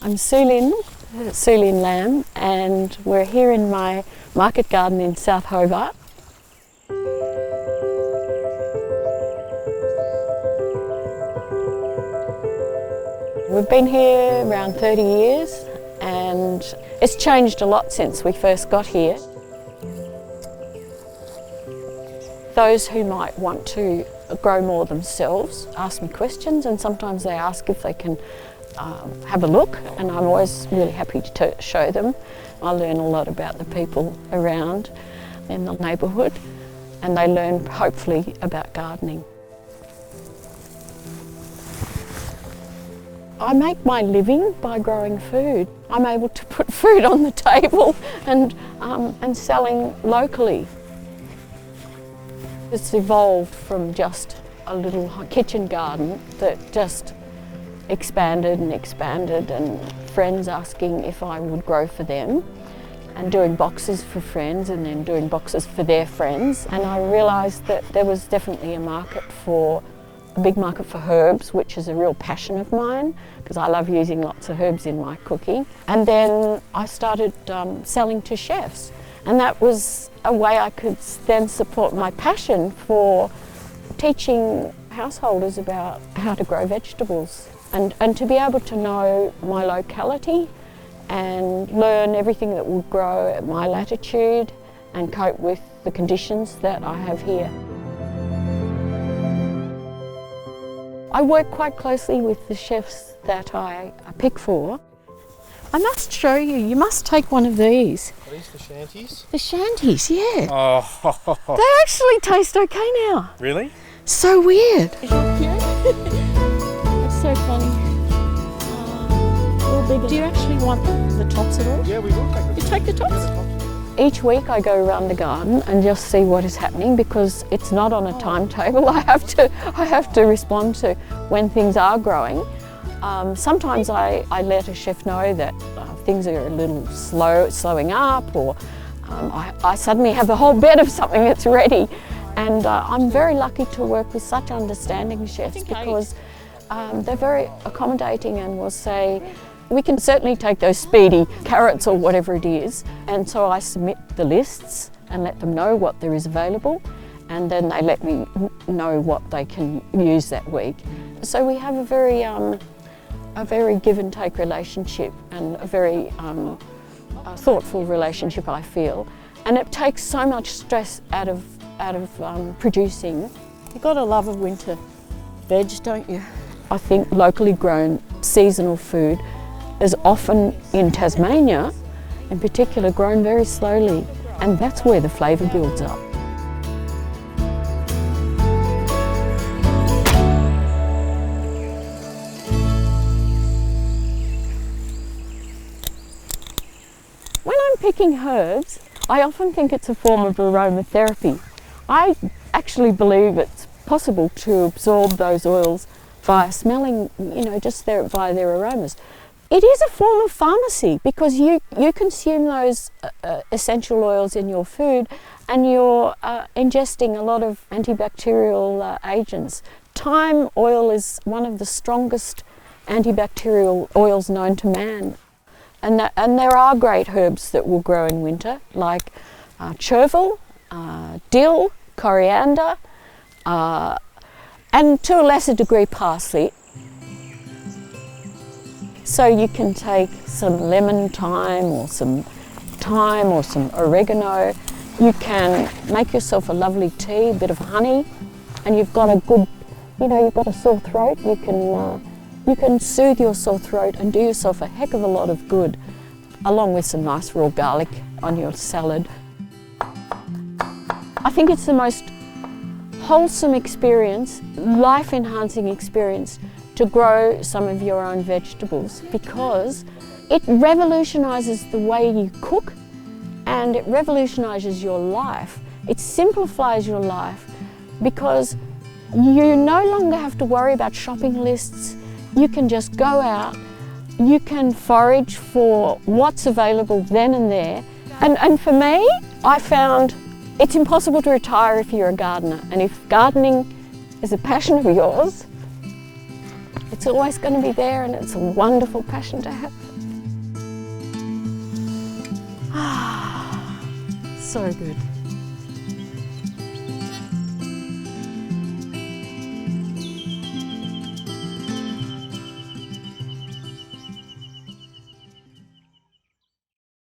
I'm Sulyn Lam, and we're here in my market garden in South Hobart. We've been here around 30 years and it's changed a lot since we first got here. Those who might want to grow more themselves ask me questions, and sometimes they ask if they can have a look, and I'm always really happy to show them. I learn a lot about the people around in the neighbourhood, and they learn hopefully about gardening. I make my living by growing food. I'm able to put food on the table and selling locally. It's evolved from just a little kitchen garden that just expanded and friends asking if I would grow for them, and doing boxes for friends and then doing boxes for their friends. And I realised that there was definitely a big market for herbs, which is a real passion of mine because I love using lots of herbs in my cooking. And then I started selling to chefs, and that was a way I could then support my passion for teaching householders about how to grow vegetables. And to be able to know my locality and learn everything that will grow at my latitude and cope with the conditions that I have here. I work quite closely with the chefs that I pick for. I must show you, you must take one of these. Are these the shanties? The shanties, yeah. Oh. They actually taste okay now. Really? So weird. It's so funny. Do you actually want the tops at all? Yeah, we will take the tops. You take the tops? Each week I go around the garden and just see what is happening, because it's not on a timetable. I have to respond to when things are growing. Sometimes I let a chef know that things are a little slowing up, or I suddenly have a whole bed of something that's ready. And I'm very lucky to work with such understanding chefs, because they're very accommodating and will say, we can certainly take those speedy carrots or whatever it is. And so I submit the lists and let them know what there is available, and then they let me know what they can use that week. So we have a very give and take relationship, and a very thoughtful relationship, I feel. And it takes so much stress out of producing. You've got a love of winter veg, don't you? I think locally grown seasonal food is often in Tasmania, in particular, grown very slowly, and that's where the flavour builds up. When I'm picking herbs, I often think it's a form of aromatherapy. I actually believe it's possible to absorb those oils via smelling, just via their aromas. It is a form of pharmacy, because you consume those essential oils in your food, and you're ingesting a lot of antibacterial agents. Thyme oil is one of the strongest antibacterial oils known to man. And there are great herbs that will grow in winter, like chervil, dill, coriander, and to a lesser degree parsley. So you can take some lemon thyme or some oregano. You can make yourself a lovely tea, a bit of honey, and you've got a good, you've got a sore throat. You can soothe your sore throat and do yourself a heck of a lot of good, along with some nice raw garlic on your salad. I think it's the most wholesome experience, life-enhancing experience, to grow some of your own vegetables, because it revolutionises the way you cook, and it revolutionises your life. It simplifies your life, because you no longer have to worry about shopping lists. You can just go out, you can forage for what's available then and there. And for me, I found it's impossible to retire if you're a gardener, and if gardening is a passion of yours, it's always going to be there, and it's a wonderful passion to have. So good.